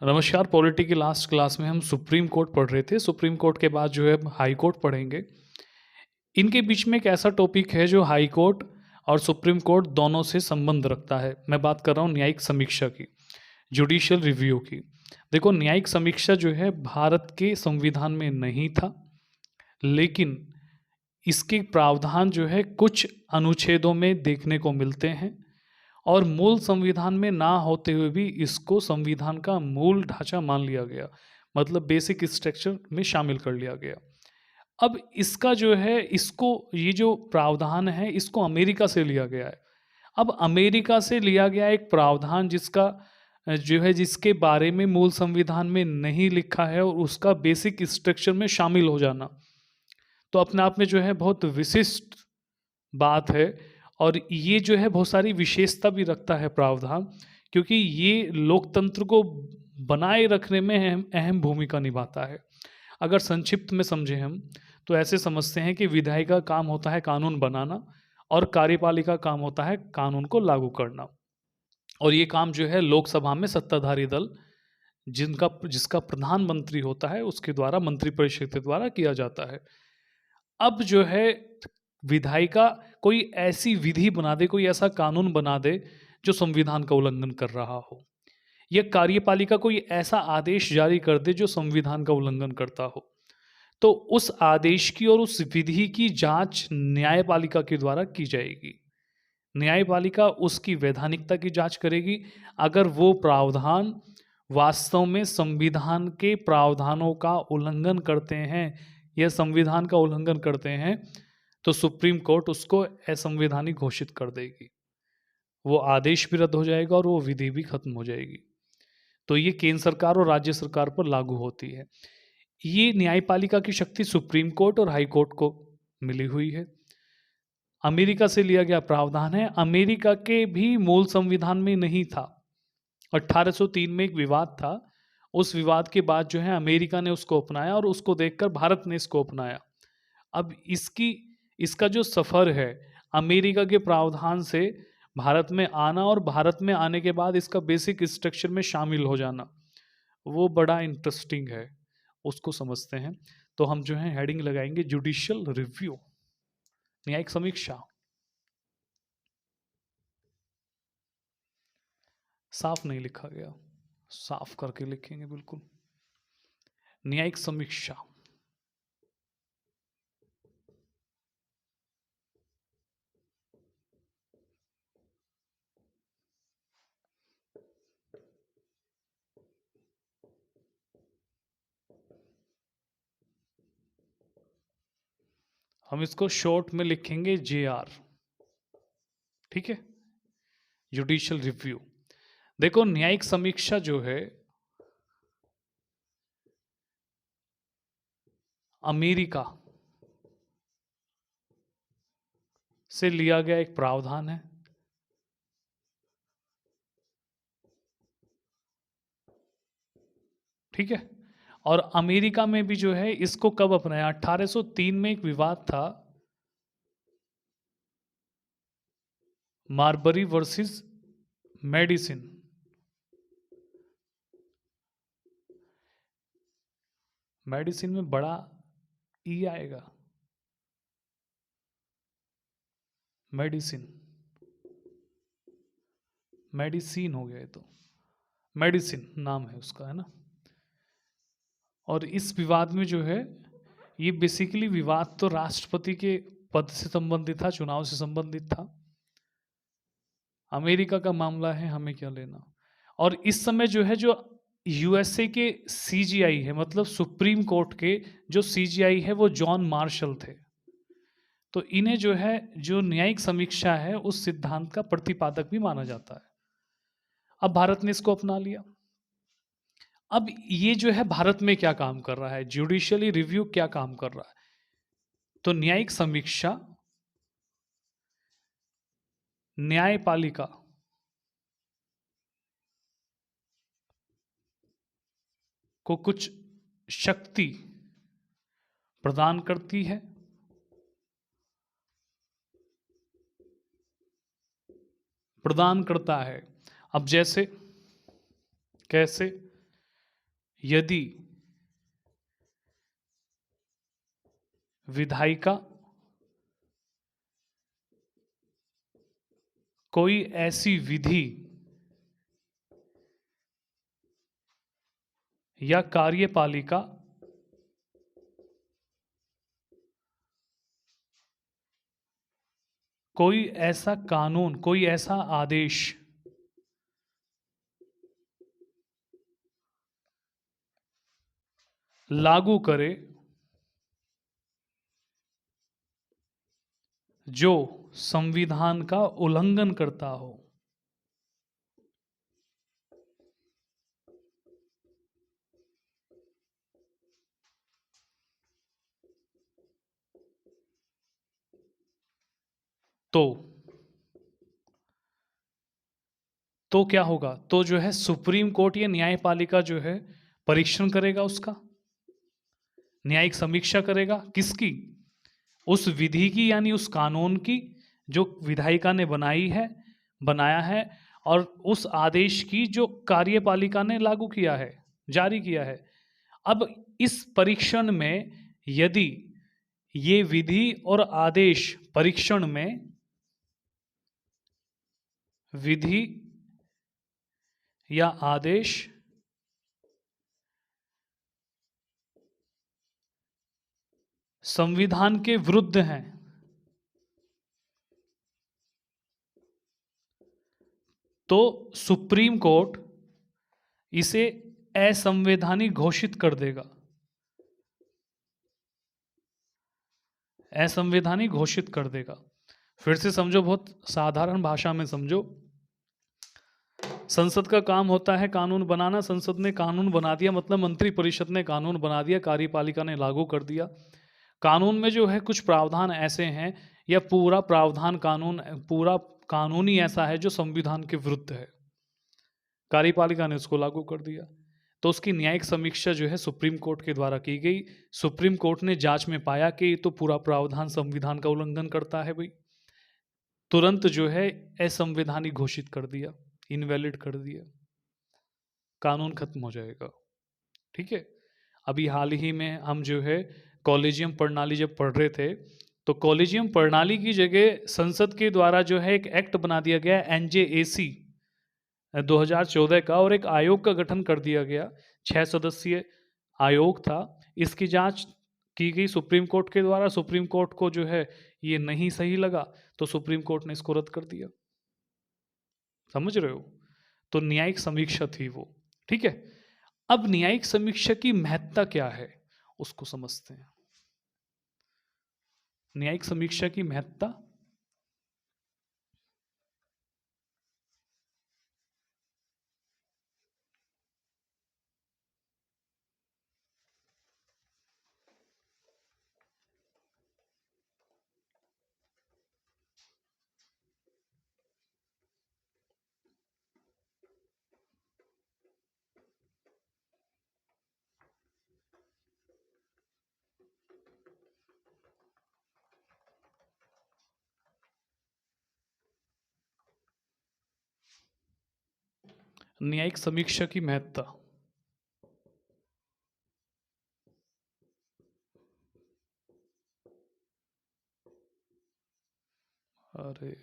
नमस्कार। पॉलिटी की last class में हम सुप्रीम कोर्ट पढ़ रहे थे। सुप्रीम कोर्ट के बाद जो है हाई कोर्ट पढ़ेंगे। इनके बीच में एक ऐसा टॉपिक है जो हाई कोर्ट और सुप्रीम कोर्ट दोनों से संबंध रखता है। मैं बात कर रहा हूँ न्यायिक समीक्षा की, जुडिशियल रिव्यू की। देखो, न्यायिक समीक्षा जो है भारत के संविधान में नहीं था, लेकिन इसके प्रावधान जो है कुछ अनुच्छेदों में देखने को मिलते हैं और मूल संविधान में ना होते हुए भी इसको संविधान का मूल ढांचा मान लिया गया, मतलब बेसिक स्ट्रक्चर में शामिल कर लिया गया। अब इसका जो है, इसको ये जो प्रावधान है इसको अमेरिका से लिया गया है। अब अमेरिका से लिया गया एक प्रावधान जिसका जो है जिसके बारे में मूल संविधान में नहीं लिखा है और उसका बेसिक स्ट्रक्चर में शामिल हो जाना, तो अपने आप में जो है बहुत विशिष्ट बात है। और ये जो है बहुत सारी विशेषता भी रखता है प्रावधान, क्योंकि ये लोकतंत्र को बनाए रखने में अहम अहम भूमिका निभाता है। अगर संक्षिप्त में समझें हम, तो ऐसे समझते हैं कि विधायिका का काम होता है कानून बनाना और कार्यपालिका का काम होता है कानून को लागू करना। और ये काम जो है लोकसभा में सत्ताधारी दल जिसका प्रधानमंत्री होता है उसके द्वारा, मंत्रिपरिषद के द्वारा किया जाता है। अब जो है विधायिका कोई ऐसी विधि बना दे, कोई ऐसा कानून बना दे जो संविधान का उल्लंघन कर रहा हो, या कार्यपालिका कोई ऐसा आदेश जारी कर दे जो संविधान का उल्लंघन करता हो, तो उस आदेश की और उस विधि की जांच न्यायपालिका के द्वारा की जाएगी। न्यायपालिका उसकी वैधानिकता की जांच करेगी। अगर वो प्रावधान वास्तव में संविधान के प्रावधानों का उल्लंघन करते हैं या संविधान का उल्लंघन करते हैं, तो सुप्रीम कोर्ट उसको असंवैधानिक घोषित कर देगी। वो आदेश भी रद्द हो जाएगा और वो विधि भी खत्म हो जाएगी। तो ये केंद्र सरकार और राज्य सरकार पर लागू होती है। ये न्यायपालिका की शक्ति सुप्रीम कोर्ट और हाई कोर्ट को मिली हुई है। अमेरिका से लिया गया प्रावधान है, अमेरिका के भी मूल संविधान में नहीं था। 1803 में एक विवाद था, उस विवाद के बाद जो है अमेरिका ने उसको अपनाया और उसको देखकर भारत ने इसको अपनाया। अब इसका जो सफ़र है अमेरिका के प्रावधान से भारत में आना और भारत में आने के बाद इसका बेसिक स्ट्रक्चर में शामिल हो जाना, वो बड़ा इंटरेस्टिंग है, उसको समझते हैं। तो हम जो है हेडिंग लगाएंगे जुडिशियल रिव्यू, न्यायिक समीक्षा। साफ नहीं लिखा गया, साफ करके लिखेंगे बिल्कुल। न्यायिक समीक्षा। हम इसको शॉर्ट में लिखेंगे JR, ठीक है। Judicial review. देखो, न्यायिक समीक्षा जो है अमेरिका से लिया गया एक प्रावधान है। ठीक है। और अमेरिका में भी जो है इसको कब अपनाया, 1803 में एक विवाद था, मार्बरी वर्सेस मेडिसिन। मेडिसिन में बड़ा ई आएगा, मेडिसिन, मेडिसिन हो गया है, तो मेडिसिन नाम है उसका, है ना। और इस विवाद में जो है, ये बेसिकली विवाद तो राष्ट्रपति के पद से संबंधित था, चुनाव से संबंधित था। अमेरिका का मामला है, हमें क्या लेना। और इस समय जो है, जो यूएसए के CGI है, मतलब सुप्रीम कोर्ट के जो CGI है वो जॉन मार्शल थे। तो इन्हें जो है, जो न्यायिक समीक्षा है उस सिद्धांत का प्रतिपादक भी माना जाता है। अब भारत ने इसको अपना लिया। अब ये जो है भारत में क्या काम कर रहा है, जुडिशियली रिव्यू क्या काम कर रहा है, तो न्यायिक समीक्षा न्यायपालिका को कुछ शक्ति प्रदान करती है, प्रदान करता है। अब जैसे, कैसे, यदि विधायिका कोई ऐसी विधि या कार्यपालिका कोई ऐसा कानून, कोई ऐसा आदेश लागू करे जो संविधान का उल्लंघन करता हो, तो क्या होगा? तो जो है सुप्रीम कोर्ट या न्यायपालिका जो है परीक्षण करेगा, उसका न्यायिक समीक्षा करेगा। किसकी? उस विधि की, यानी उस कानून की जो विधायिका ने बनाया है, और उस आदेश की जो कार्यपालिका ने लागू किया है, जारी किया है। अब इस परीक्षण में यदि ये विधि और आदेश, परीक्षण में विधि या आदेश संविधान के विरुद्ध हैं, तो सुप्रीम कोर्ट इसे असंवैधानिक घोषित कर देगा। असंवैधानिक घोषित कर देगा। फिर से समझो, बहुत साधारण भाषा में समझो। संसद का काम होता है कानून बनाना। संसद ने कानून बना दिया, मतलब मंत्रिपरिषद ने कानून बना दिया, कार्यपालिका ने लागू कर दिया। कानून में जो है कुछ प्रावधान ऐसे हैं, या पूरा प्रावधान पूरा कानूनी ऐसा है जो संविधान के विरुद्ध है, कार्यपालिका ने उसको लागू कर दिया, तो उसकी न्यायिक समीक्षा जो है सुप्रीम कोर्ट के द्वारा की गई। सुप्रीम कोर्ट ने जांच में पाया कि ये तो पूरा प्रावधान संविधान का उल्लंघन करता है भाई, तुरंत जो है असंवैधानिक घोषित कर दिया, इनवैलिड कर दिया, कानून खत्म हो जाएगा। ठीक है। अभी हाल ही में हम जो है कॉलेजियम प्रणाली जब पढ़ रहे थे, तो कॉलेजियम प्रणाली की जगह संसद के द्वारा जो है एक एक्ट बना दिया गया, NJAC 2014 का, और एक आयोग का गठन कर दिया गया। 6 सदस्यीय आयोग था। इसकी जांच की गई सुप्रीम कोर्ट के द्वारा। सुप्रीम कोर्ट को जो है ये नहीं सही लगा, तो सुप्रीम कोर्ट ने इसको रद्द कर दिया। समझ रहे हो? तो न्यायिक समीक्षा थी वो। ठीक है। अब न्यायिक समीक्षा की महत्ता क्या है, उसको समझते हैं। न्यायिक समीक्षा की महत्ता, न्यायिक समीक्षा की महत्ता। अरे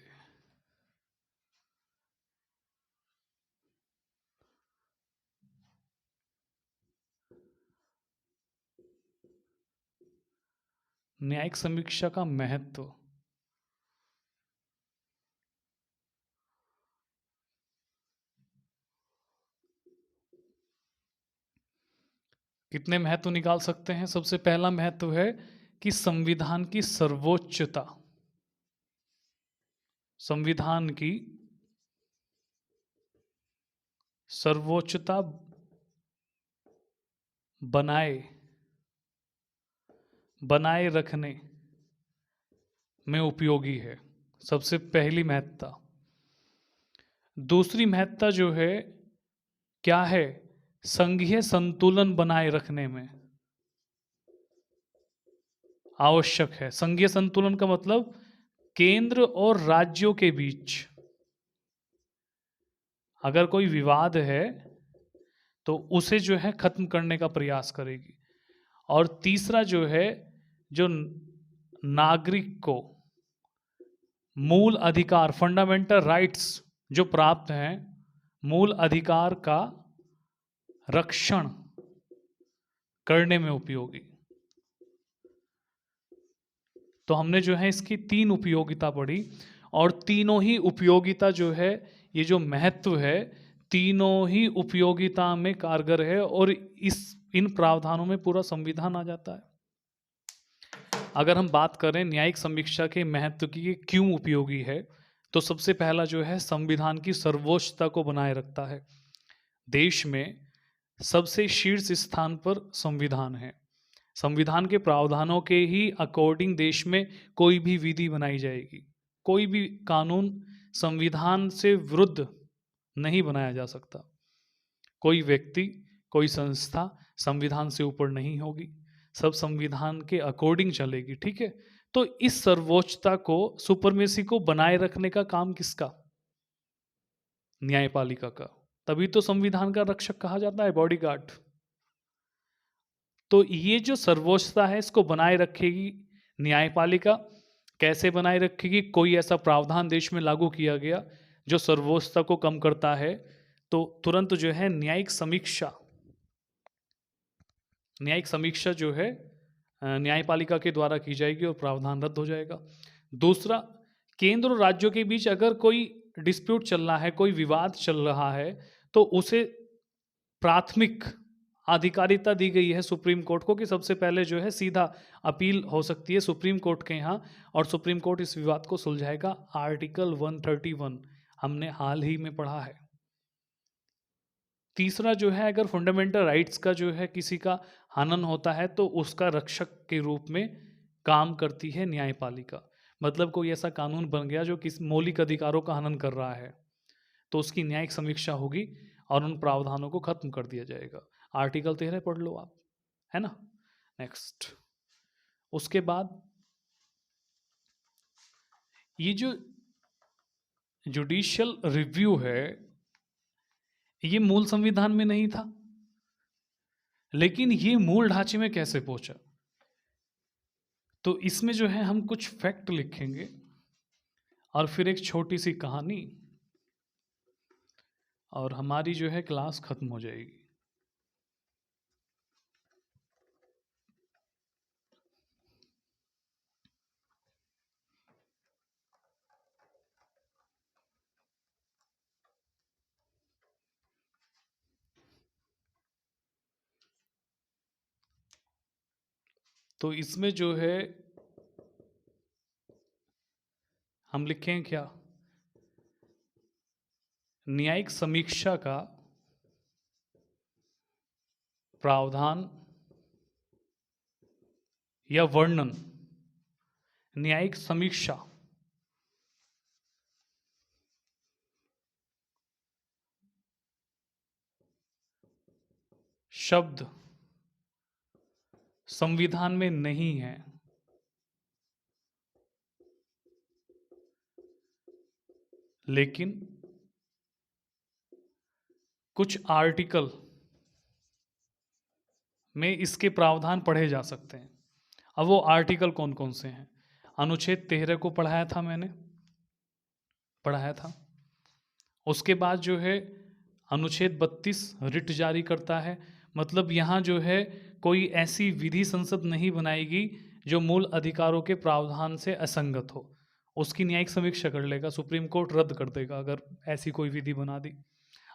न्यायिक समीक्षा का महत्व, कितने महत्व निकाल सकते हैं? सबसे पहला महत्व है कि संविधान की सर्वोच्चता, संविधान की सर्वोच्चता बनाए रखने में उपयोगी है, सबसे पहली महत्ता। दूसरी महत्ता जो है क्या है? संघीय संतुलन बनाए रखने में आवश्यक है। संघीय संतुलन का मतलब केंद्र और राज्यों के बीच अगर कोई विवाद है, तो उसे जो है खत्म करने का प्रयास करेगी। और तीसरा जो है, जो नागरिक को मूल अधिकार, फंडामेंटल राइट्स जो प्राप्त हैं, मूल अधिकार का रक्षण करने में उपयोगी। तो हमने जो है इसकी 3 उपयोगिता पढ़ी, और तीनों ही उपयोगिता जो है, ये जो महत्व है, तीनों ही उपयोगिता में कारगर है, और इन प्रावधानों में पूरा संविधान आ जाता है। अगर हम बात करें न्यायिक समीक्षा के महत्व की, क्यों उपयोगी है, तो सबसे पहला जो है, संविधान की सर्वोच्चता को बनाए रखता है। देश में सबसे शीर्ष स्थान पर संविधान है। संविधान के प्रावधानों के ही अकॉर्डिंग देश में कोई भी विधि बनाई जाएगी। कोई भी कानून संविधान से विरुद्ध नहीं बनाया जा सकता। कोई व्यक्ति, कोई संस्था संविधान से ऊपर नहीं होगी, सब संविधान के अकॉर्डिंग चलेगी। ठीक है, तो इस सर्वोच्चता को, सुपरमेसी को बनाए रखने का काम किसका? न्यायपालिका का। तभी तो संविधान का रक्षक कहा जाता है, बॉडीगार्ड। तो ये जो सर्वोच्चता है, इसको बनाए रखेगी न्यायपालिका। कैसे बनाए रखेगी? कोई ऐसा प्रावधान देश में लागू किया गया जो सर्वोच्चता को कम करता है, तो तुरंत जो है न्यायिक समीक्षा जो है न्यायपालिका के द्वारा की जाएगी और प्रावधान रद्द हो जाएगा। दूसरा, केंद्र और राज्यों के बीच अगर कोई डिस्प्यूट चल रहा है, कोई विवाद चल रहा है, तो उसे प्राथमिक अधिकारिता दी गई है सुप्रीम कोर्ट को, कि सबसे पहले जो है सीधा अपील हो सकती है सुप्रीम कोर्ट के यहाँ, और सुप्रीम कोर्ट इस विवाद को सुलझाएगा। आर्टिकल 131 हमने हाल ही में पढ़ा है। तीसरा जो है, अगर फंडामेंटल राइट्स का जो है किसी का हनन होता है, तो उसका रक्षक के रूप में काम करती है न्यायपालिका। मतलब कोई ऐसा कानून बन गया जो किस मौलिक अधिकारों का हनन कर रहा है, तो उसकी न्यायिक समीक्षा होगी और उन प्रावधानों को खत्म कर दिया जाएगा। आर्टिकल 13 पढ़ लो आप, है ना। नेक्स्ट, उसके बाद ये जो जुडिशियल रिव्यू है, ये मूल संविधान में नहीं था, लेकिन ये मूल ढांचे में कैसे पहुंचा? तो इसमें जो है हम कुछ फैक्ट लिखेंगे और फिर एक छोटी सी कहानी, और हमारी जो है क्लास खत्म हो जाएगी। तो इसमें जो है हम लिखें क्या? न्यायिक समीक्षा का प्रावधान या वर्णन। न्यायिक समीक्षा शब्द संविधान में नहीं है, लेकिन कुछ आर्टिकल में इसके प्रावधान पढ़े जा सकते हैं। अब वो आर्टिकल कौन कौन से हैं? अनुच्छेद 13 को पढ़ाया था मैंने, पढ़ाया था। उसके बाद जो है अनुच्छेद 32 रिट जारी करता है। मतलब यहाँ जो है कोई ऐसी विधि संसद नहीं बनाएगी जो मूल अधिकारों के प्रावधान से असंगत हो, उसकी न्यायिक समीक्षा कर लेगा, सुप्रीम कोर्ट रद्द कर देगा अगर ऐसी कोई विधि बना दी।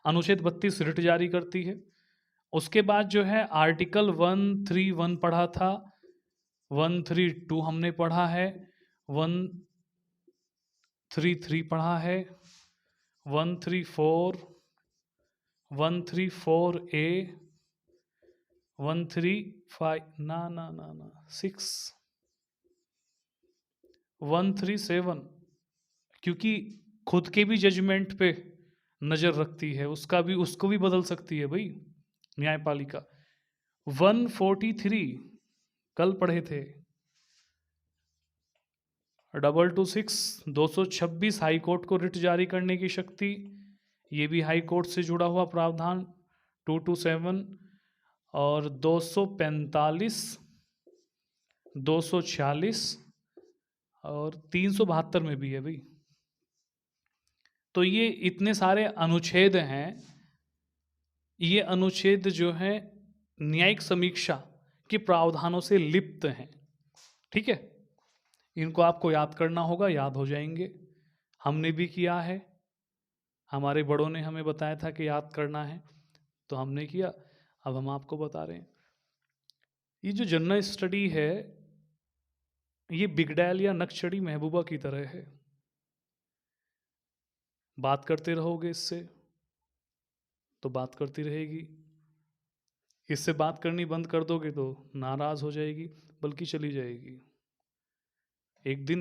अनुच्छेद 32 रिट जारी करती है। उसके बाद जो है आर्टिकल 131 पढ़ा था, 132 हमने पढ़ा है, 133 पढ़ा है, 134, 134A, 135 ना 6, 137, क्योंकि खुद के भी जजमेंट पे नजर रखती है, उसको भी बदल सकती है भाई न्यायपालिका। 143 कल पढ़े थे, 226, 226 हाई कोर्ट को रिट जारी करने की शक्ति, ये भी हाई कोर्ट से जुड़ा हुआ प्रावधान। 227 और 245, 246 और 372 में भी है भाई। तो ये इतने सारे अनुच्छेद हैं, ये अनुच्छेद जो है न्यायिक समीक्षा के प्रावधानों से लिप्त हैं। ठीक है, इनको आपको याद करना होगा, याद हो जाएंगे। हमने भी किया है, हमारे बड़ों ने हमें बताया था कि याद करना है, तो हमने किया, अब हम आपको बता रहे हैं। ये जो जनरल स्टडी है, ये बिगडैल या नक्शड़ी महबूबा की तरह है। बात करते रहोगे इससे तो बात करती रहेगी, इससे बात करनी बंद कर दोगे तो नाराज हो जाएगी, बल्कि चली जाएगी। एक दिन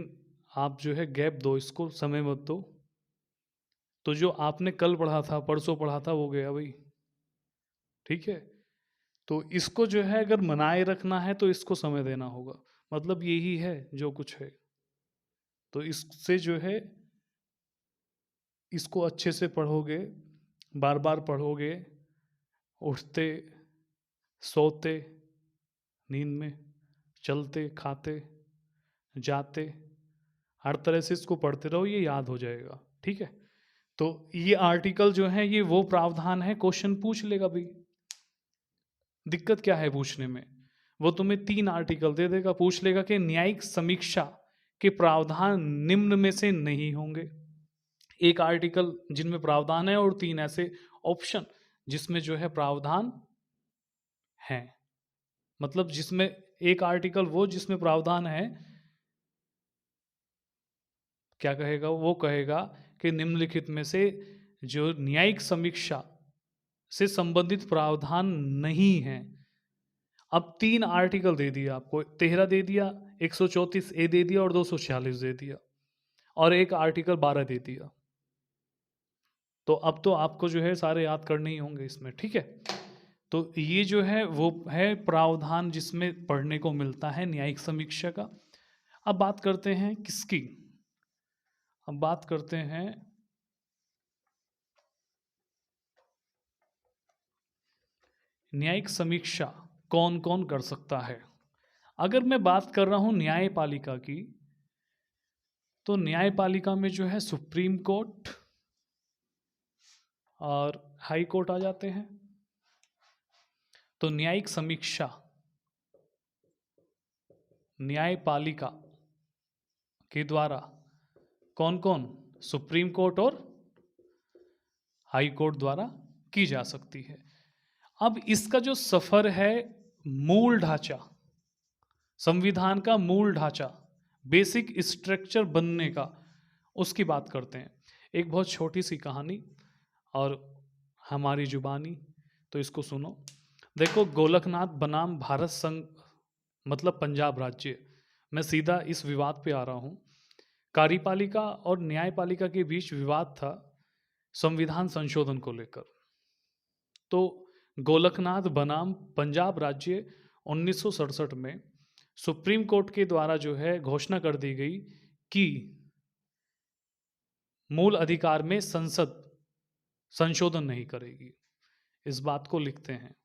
आप जो है गैप दो, इसको समय मत दो, तो जो आपने कल पढ़ा था, परसों पढ़ा था, वो गया भाई। ठीक है, तो इसको जो है अगर मनाए रखना है तो इसको समय देना होगा, मतलब यही है जो कुछ है। तो इससे जो है इसको अच्छे से पढ़ोगे, बार बार पढ़ोगे, उठते सोते, नींद में, चलते खाते जाते, हर तरह से इसको पढ़ते रहो, ये याद हो जाएगा। ठीक है, तो ये आर्टिकल जो है ये वो प्रावधान है, क्वेश्चन पूछ लेगा भाई। दिक्कत क्या है पूछने में, वो तुम्हें 3 आर्टिकल दे देगा, पूछ लेगा कि न्यायिक समीक्षा के प्रावधान निम्न में से नहीं होंगे। एक आर्टिकल जिनमें प्रावधान है और 3 ऐसे ऑप्शन जिसमें जो है प्रावधान है, मतलब जिसमें एक आर्टिकल वो जिसमें प्रावधान है, क्या कहेगा वो, कहेगा कि निम्नलिखित में से जो न्यायिक समीक्षा से संबंधित प्रावधान नहीं है। अब 3 आर्टिकल दे दिया आपको, 13 दे दिया, 134 ए दे दिया और 246 दे दिया, और एक आर्टिकल 12 दे दिया। तो अब तो आपको जो है सारे याद करने ही होंगे इसमें। ठीक है, तो ये जो है वो है प्रावधान जिसमें पढ़ने को मिलता है न्यायिक समीक्षा का। अब बात करते हैं किसकी, अब बात करते हैं न्यायिक समीक्षा कौन कौन कर सकता है। अगर मैं बात कर रहा हूं न्यायपालिका की, तो न्यायपालिका में जो है सुप्रीम कोर्ट और हाई कोर्ट आ जाते हैं। तो न्यायिक समीक्षा न्यायपालिका के द्वारा कौन कौन, सुप्रीम कोर्ट और हाई कोर्ट द्वारा की जा सकती है। अब इसका जो सफर है, मूल ढांचा, संविधान का मूल ढांचा, बेसिक स्ट्रक्चर बनने का, उसकी बात करते हैं। एक बहुत छोटी सी कहानी और हमारी जुबानी, तो इसको सुनो। देखो, गोलकनाथ बनाम भारत संघ मतलब पंजाब राज्य, मैं सीधा इस विवाद पे आ रहा हूँ। कार्यपालिका और न्यायपालिका के बीच विवाद था संविधान संशोधन को लेकर। तो गोलकनाथ बनाम पंजाब राज्य 1967 में सुप्रीम कोर्ट के द्वारा जो है घोषणा कर दी गई कि मूल अधिकार में संसद संशोधन नहीं करेगी। इस बात को लिखते हैं,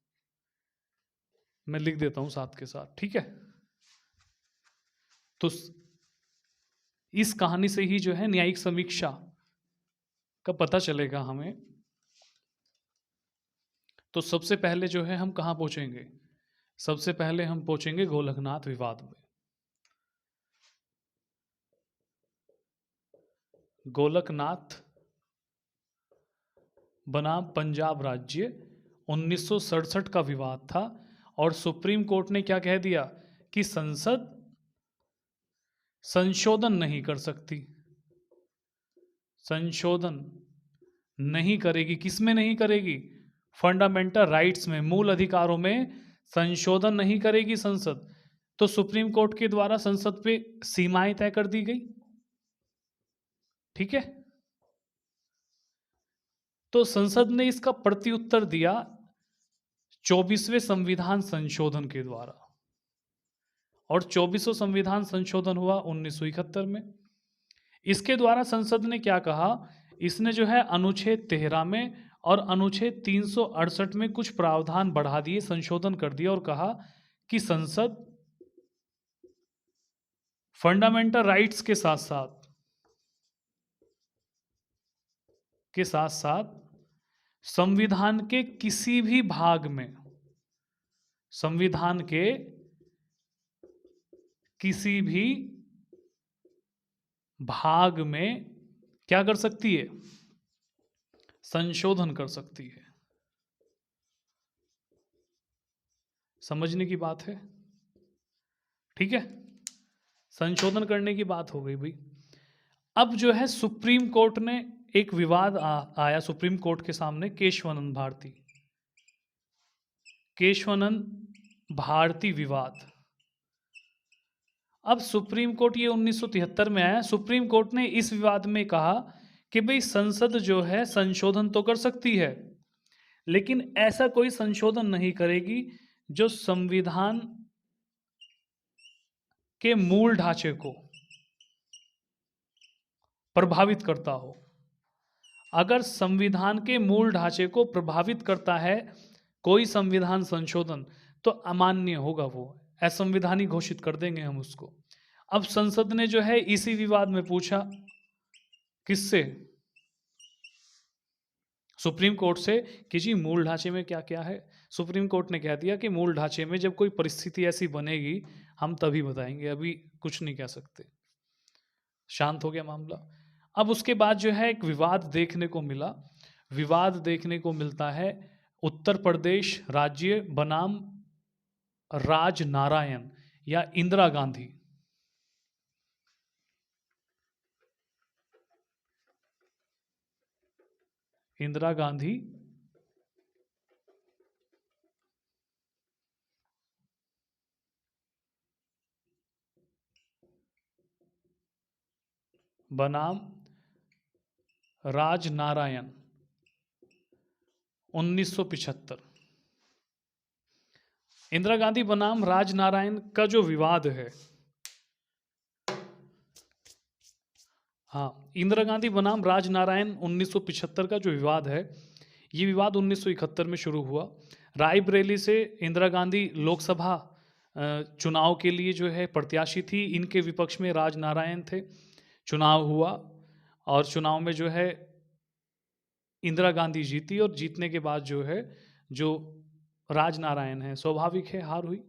मैं लिख देता हूं साथ के साथ। ठीक है, तो इस कहानी से ही जो है न्यायिक समीक्षा का पता चलेगा हमें। तो सबसे पहले जो है हम कहां पहुंचेंगे, सबसे पहले हम पहुंचेंगे गोलकनाथ विवाद में। गोलकनाथ बनाम पंजाब राज्य 1967 का विवाद था, और सुप्रीम कोर्ट ने क्या कह दिया कि संसद संशोधन नहीं कर सकती, संशोधन नहीं करेगी। किसमें नहीं करेगी, फंडामेंटल राइट्स में, मूल अधिकारों में संशोधन नहीं करेगी संसद। तो सुप्रीम कोर्ट के द्वारा संसद पे सीमाएं तय कर दी गई। ठीक है, तो संसद ने इसका प्रत्युत्तर दिया 24वें संविधान संशोधन के द्वारा, और 24वां संविधान संशोधन हुआ 1971 में। इसके द्वारा संसद ने क्या कहा, इसने जो है अनुच्छेद 13 में और अनुच्छेद 368 में कुछ प्रावधान बढ़ा दिए, संशोधन कर दिया और कहा कि संसद फंडामेंटल राइट्स के साथ साथ संविधान के किसी भी भाग में, संविधान के किसी भी भाग में क्या कर सकती है? संशोधन कर सकती है। समझने की बात है, ठीक है। संशोधन करने की बात हो गई भाई। अब जो है सुप्रीम कोर्ट ने एक विवाद आया सुप्रीम कोर्ट के सामने, केशवानंद भारती विवाद। अब सुप्रीम कोर्ट, ये 1973 में आया, सुप्रीम कोर्ट ने इस विवाद में कहा कि भाई संसद जो है संशोधन तो कर सकती है, लेकिन ऐसा कोई संशोधन नहीं करेगी जो संविधान के मूल ढांचे को प्रभावित करता हो। अगर संविधान के मूल ढांचे को प्रभावित करता है कोई संविधान संशोधन, तो अमान्य होगा, वो असंवैधानिक घोषित कर देंगे हम उसको। अब संसद ने जो है इसी विवाद में पूछा, किससे? सुप्रीम कोर्ट से, कि जी मूल ढांचे में क्या क्या है। सुप्रीम कोर्ट ने कह दिया कि मूल ढांचे में जब कोई परिस्थिति ऐसी बनेगी हम तभी बताएंगे, अभी कुछ नहीं कह सकते। शांत हो गया मामला। अब उसके बाद जो है एक विवाद देखने को मिला। विवाद देखने को मिलता है उत्तर प्रदेश राज्य बनाम राजनारायण या इंदिरा गांधी। इंदिरा गांधी बनाम राजनारायण 1975। इंदिरा गांधी बनाम राजनारायण का जो विवाद है, हाँ, इंदिरा गांधी बनाम राजनारायण 1975 का जो विवाद है, ये विवाद 1971 में शुरू हुआ। रायबरेली से इंदिरा गांधी लोकसभा चुनाव के लिए जो है प्रत्याशी थी, इनके विपक्ष में राजनारायण थे। चुनाव हुआ और चुनाव में जो है इंदिरा गांधी जीती, और जीतने के बाद जो है जो राजनारायण है, स्वाभाविक है हार हुई।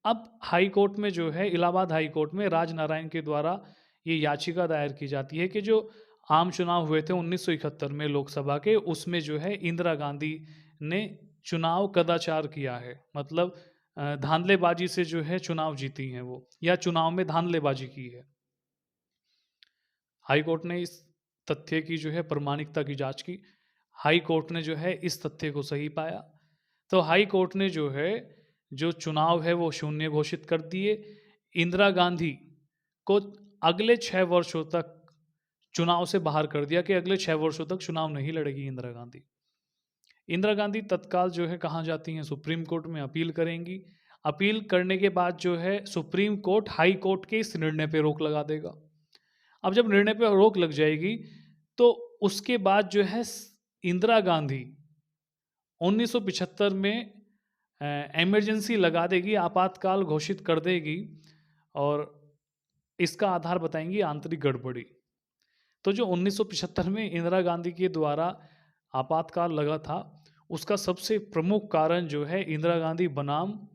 अब हाई कोर्ट में जो है, इलाहाबाद हाई कोर्ट में राजनारायण के द्वारा ये याचिका दायर की जाती है कि जो आम चुनाव हुए थे 1971 में लोकसभा के, उसमें जो है इंदिरा गांधी ने चुनाव कदाचार किया है, मतलब धांधलेबाजी से जो है चुनाव जीती हैं वो, या चुनाव में धांधलेबाजी की है। हाई कोर्ट ने इस तथ्य की जो है प्रामाणिकता की जांच की। हाई कोर्ट ने जो है इस तथ्य को सही पाया, तो हाई कोर्ट ने जो है जो चुनाव है वो शून्य घोषित कर दिए। इंदिरा गांधी को अगले 6 वर्षों तक चुनाव से बाहर कर दिया कि अगले 6 वर्षों तक चुनाव नहीं लड़ेगी इंदिरा गांधी। इंदिरा गांधी तत्काल जो है कहाँ जाती हैं? सुप्रीम कोर्ट में अपील करेंगी। अपील करने के बाद जो है सुप्रीम कोर्ट हाई कोर्ट के इस निर्णय पे रोक लगा देगा। अब जब निर्णय पे रोक लग जाएगी तो उसके बाद जो है इंदिरा गांधी 1975 में इमरजेंसी लगा देगी, आपातकाल घोषित कर देगी, और इसका आधार बताएंगी आंतरिक गड़बड़ी। तो जो 1975 में इंदिरा गांधी के द्वारा आपातकाल लगा था, उसका सबसे प्रमुख कारण जो है इंदिरा गांधी बनाम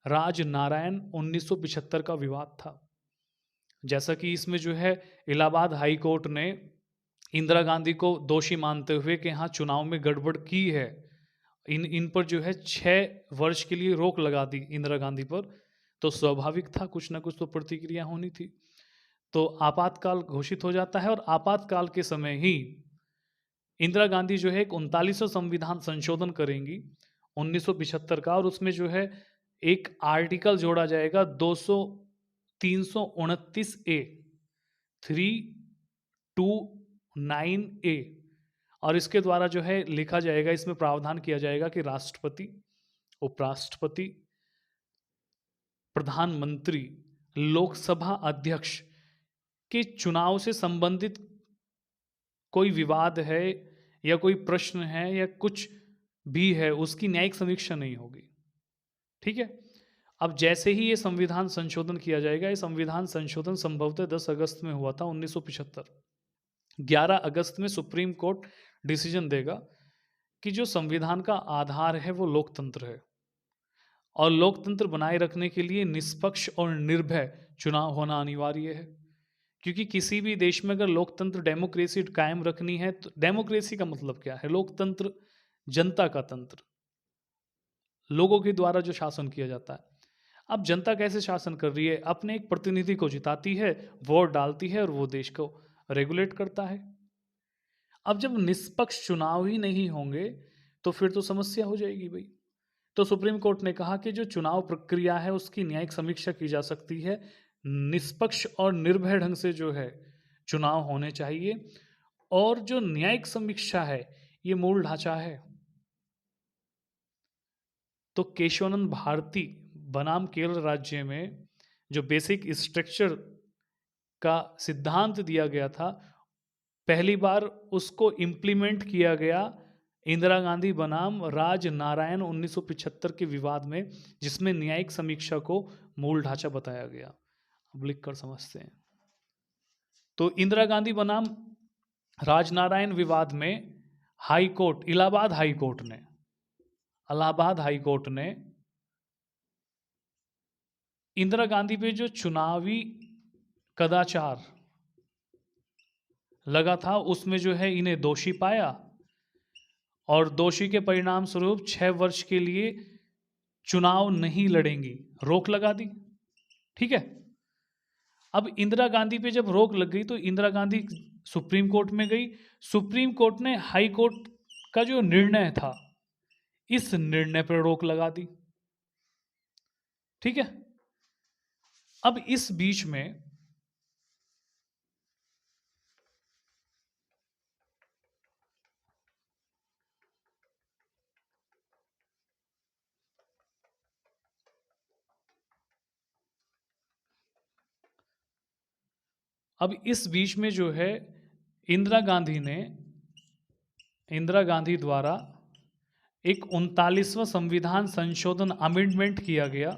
राजनारायण 1975 का विवाद था। जैसा कि इसमें जो है इलाहाबाद हाई कोर्ट ने इंदिरा गांधी को दोषी मानते हुए कि हाँ चुनाव में गड़बड़ की है, इन पर जो है 6 वर्ष के लिए रोक लगा दी इंदिरा गांधी पर। तो स्वाभाविक था कुछ ना कुछ तो प्रतिक्रिया होनी थी। तो आपातकाल घोषित हो जाता है, और आपातकाल के समय ही इंदिरा गांधी जो है एक 39वां संविधान संशोधन करेंगी 1975 का, और उसमें जो है एक आर्टिकल जोड़ा जाएगा 329 ए 329 ए, और इसके द्वारा जो है लिखा जाएगा, इसमें प्रावधान किया जाएगा कि राष्ट्रपति, उपराष्ट्रपति, प्रधानमंत्री, लोकसभा अध्यक्ष के चुनाव से संबंधित कोई विवाद है या कोई प्रश्न है या कुछ भी है, उसकी न्यायिक समीक्षा नहीं होगी। ठीक है। अब जैसे ही ये संविधान संशोधन किया जाएगा, ये संविधान संशोधन संभवतः 10 अगस्त में हुआ था 1975। 11 अगस्त में सुप्रीम कोर्ट डिसीजन देगा कि जो संविधान का आधार है वो लोकतंत्र है, और लोकतंत्र बनाए रखने के लिए निष्पक्ष और निर्भय चुनाव होना अनिवार्य है। क्योंकि किसी भी देश में अगर लोकतंत्र, डेमोक्रेसी कायम रखनी है, तो डेमोक्रेसी का मतलब क्या है? लोकतंत्र जनता का तंत्र, लोगों के द्वारा जो शासन किया जाता है। अब जनता कैसे शासन कर रही है? अपने एक प्रतिनिधि को जिताती है, वोट डालती है और वो देश को रेगुलेट करता है। अब जब निष्पक्ष चुनाव ही नहीं होंगे तो फिर तो समस्या हो जाएगी भाई। तो सुप्रीम कोर्ट ने कहा कि जो चुनाव प्रक्रिया है उसकी न्यायिक समीक्षा की जा सकती है, निष्पक्ष और निर्भय ढंग से जो है चुनाव होने चाहिए, और जो न्यायिक समीक्षा है ये मूल ढांचा है। तो केशवानंद भारती बनाम केरल राज्य में जो बेसिक स्ट्रक्चर का सिद्धांत दिया गया था, पहली बार उसको इम्प्लीमेंट किया गया इंदिरा गांधी बनाम राज नारायण 1975 के विवाद में, जिसमें न्यायिक समीक्षा को मूल ढांचा बताया गया। अब लिख कर समझते हैं। तो इंदिरा गांधी बनाम राजनारायण विवाद में high court, Allahabad high court ने इंदिरा गांधी पे जो चुनावी कदाचार लगा था उसमें जो है इन्हें दोषी पाया, और दोषी के परिणाम स्वरूप 6 वर्ष के लिए चुनाव नहीं लड़ेंगी, रोक लगा दी। ठीक है। अब इंदिरा गांधी पे जब रोक लग गई तो इंदिरा गांधी सुप्रीम कोर्ट में गई। सुप्रीम कोर्ट ने हाई कोर्ट का जो निर्णय था, इस निर्णय पर रोक लगा दी। ठीक है। अब इस बीच में जो है इंदिरा गांधी द्वारा एक 39वां संविधान संशोधन अमेंडमेंट किया गया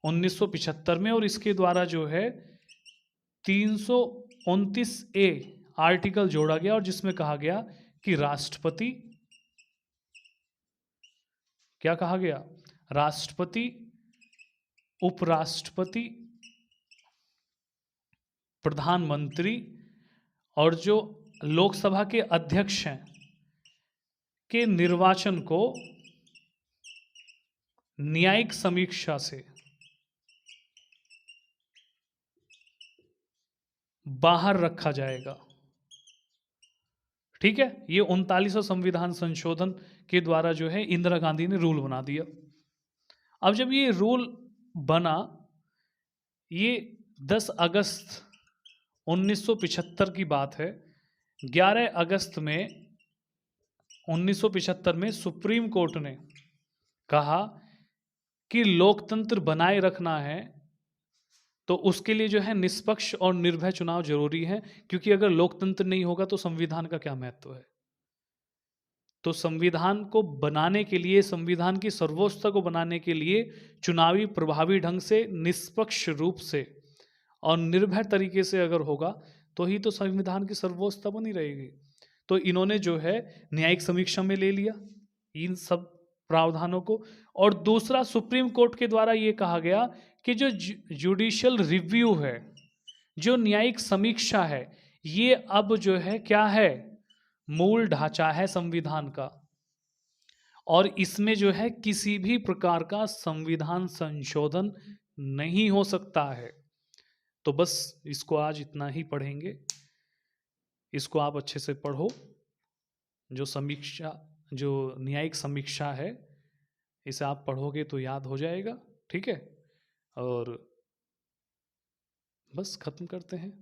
1975 में, और इसके द्वारा जो है 329A आर्टिकल जोड़ा गया, और जिसमें कहा गया कि राष्ट्रपति, क्या कहा गया? राष्ट्रपति, उपराष्ट्रपति, प्रधानमंत्री और जो लोकसभा के अध्यक्ष हैं के निर्वाचन को न्यायिक समीक्षा से बाहर रखा जाएगा। ठीक है। ये 39वां संविधान संशोधन के द्वारा जो है इंदिरा गांधी ने रूल बना दिया। अब जब ये रूल बना, ये 10 अगस्त 1975 की बात है। 11 अगस्त में 1975 में सुप्रीम कोर्ट ने कहा कि लोकतंत्र बनाए रखना है तो उसके लिए जो है निष्पक्ष और निर्भय चुनाव जरूरी है, क्योंकि अगर लोकतंत्र नहीं होगा तो संविधान का क्या महत्व है। तो संविधान को बनाने के लिए, संविधान की सर्वोच्चता को बनाने के लिए चुनावी प्रभावी ढंग से, निष्पक्ष रूप से और निर्भय तरीके से अगर होगा तो ही तो संविधान की सर्वोच्चता बनी रहेगी। तो इन्होंने जो है न्यायिक समीक्षा में ले लिया इन सब प्रावधानों को। और दूसरा, सुप्रीम कोर्ट के द्वारा ये कहा गया कि जो जुडिशियल रिव्यू है, जो न्यायिक समीक्षा है, ये अब जो है क्या है? मूल ढांचा है संविधान का, और इसमें जो है किसी भी प्रकार का संविधान संशोधन नहीं हो सकता है। तो बस इसको आज इतना ही पढ़ेंगे। इसको आप अच्छे से पढ़ो। जो समीक्षा, जो न्यायिक समीक्षा है, इसे आप पढ़ोगे तो याद हो जाएगा। ठीक है। और बस खत्म करते हैं।